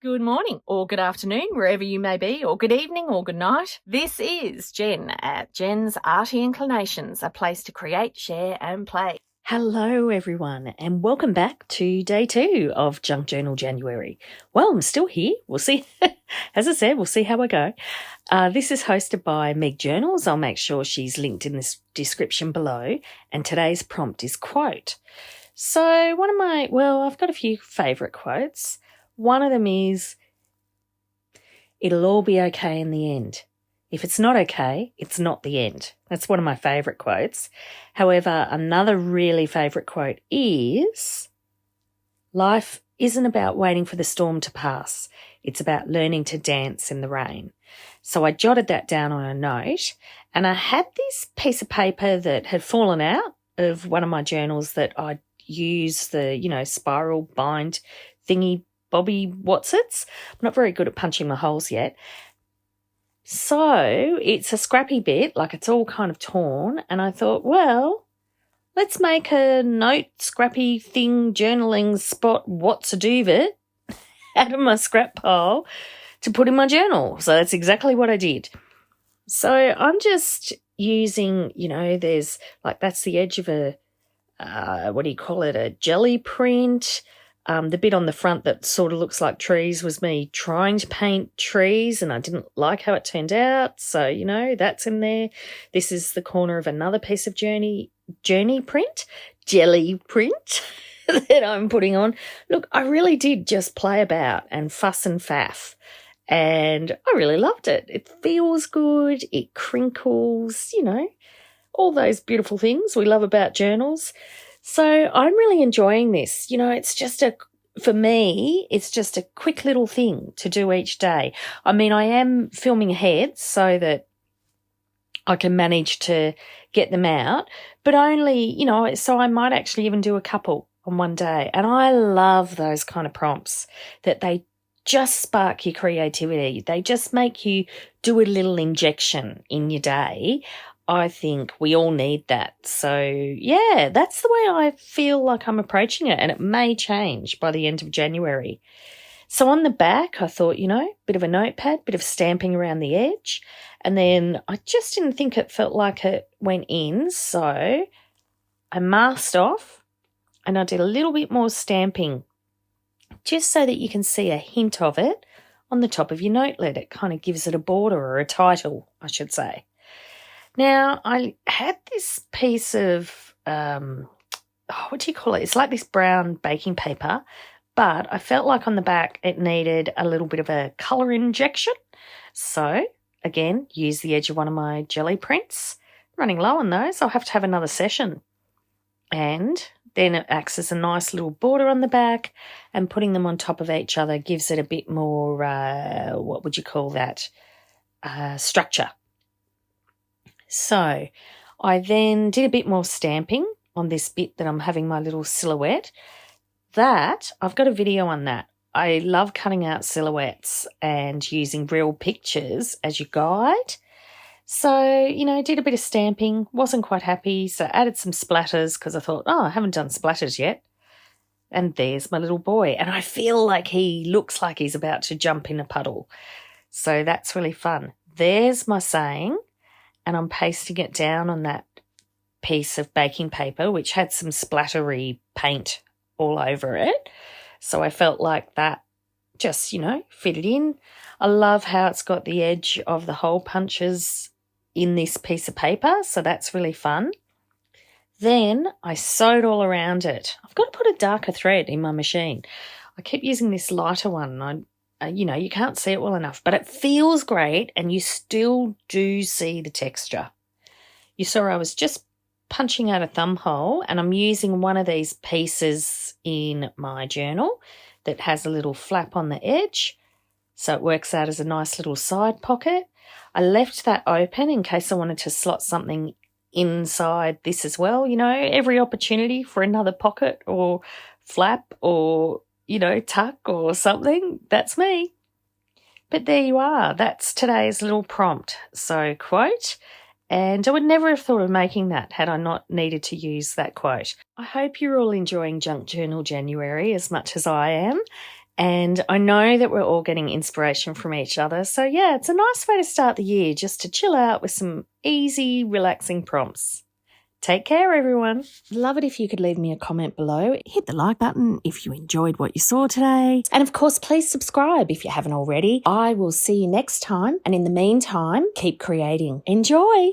Good morning or good afternoon, wherever you may be, or good evening or good night. This is Jen at JensArtyInclinations, a place to create, share and play. Hello everyone and welcome back to day 2 of Junk Journal January. Well, I'm still here. We'll see. As I said, we'll see how I go. This is hosted by Meg Journals. I'll make sure she's linked in this description below. And today's prompt is quote. So I've got a few favourite quotes. One of them is, "It'll all be okay in the end. If it's not okay, it's not the end." That's one of my favourite quotes. However, another really favourite quote is, "Life isn't about waiting for the storm to pass. It's about learning to dance in the rain." So I jotted that down on a note, and I had this piece of paper that had fallen out of one of my journals that I'd use the, spiral bind thingy bobby whatsits. I'm not very good at punching my holes yet. So it's a scrappy bit, like it's all kind of torn. And I thought, well, let's make a note scrappy thing journaling spot what's a doovit out of my scrap pile to put in my journal. So that's exactly what I did. So I'm just using, there's that's the edge of a, a jelly print. The bit on the front that sort of looks like trees was me trying to paint trees, and I didn't like how it turned out. So, that's in there. This is the corner of another piece of jelly print that I'm putting on. Look, I really did just play about and fuss and faff, and I really loved it. It feels good. It crinkles, all those beautiful things we love about journals. So I'm really enjoying this. For me, it's just a quick little thing to do each day. I mean, I am filming ahead so that I can manage to get them out, but only, so I might actually even do a couple on one day. And I love those kind of prompts that they just spark your creativity. They just make you do a little injection in your day. I think we all need that. So, yeah, that's the way I feel like I'm approaching it, and it may change by the end of January. So on the back, I thought, bit of a notepad, bit of stamping around the edge, and then I just didn't think it felt like it went in, so I masked off and I did a little bit more stamping just so that you can see a hint of it on the top of your notelet. It kind of gives it a border or a title, I should say. Now, I had this piece of, what do you call it? It's like this brown baking paper, but I felt like on the back it needed a little bit of a colour injection. So, again, use the edge of one of my jelly prints. Running low on those, I'll have to have another session. And then it acts as a nice little border on the back, and putting them on top of each other gives it a bit more, structure. So I then did a bit more stamping on this bit that I'm having my little silhouette. That, I've got a video on that. I love cutting out silhouettes and using real pictures as your guide. So, did a bit of stamping, wasn't quite happy, so added some splatters because I thought, I haven't done splatters yet. And there's my little boy. And I feel like he looks like he's about to jump in a puddle. So that's really fun. There's my saying. And I'm pasting it down on that piece of baking paper, which had some splattery paint all over it. So I felt like that just, fitted in. I love how it's got the edge of the hole punches in this piece of paper, so that's really fun. Then I sewed all around it. I've got to put a darker thread in my machine. I keep using this lighter one. You can't see it well enough, but it feels great, and you still do see the texture. You saw I was just punching out a thumb hole, and I'm using one of these pieces in my journal that has a little flap on the edge, so it works out as a nice little side pocket. I left that open in case I wanted to slot something inside this as well. Every opportunity for another pocket or flap or tuck or something. That's me. But there you are. That's today's little prompt. So, quote, and I would never have thought of making that had I not needed to use that quote. I hope you're all enjoying Junk Journal January as much as I am. And I know that we're all getting inspiration from each other. So, yeah, it's a nice way to start the year, just to chill out with some easy, relaxing prompts. Take care, everyone. Love it if you could leave me a comment below. Hit the like button if you enjoyed what you saw today. And of course, please subscribe if you haven't already. I will see you next time. And in the meantime, keep creating. Enjoy.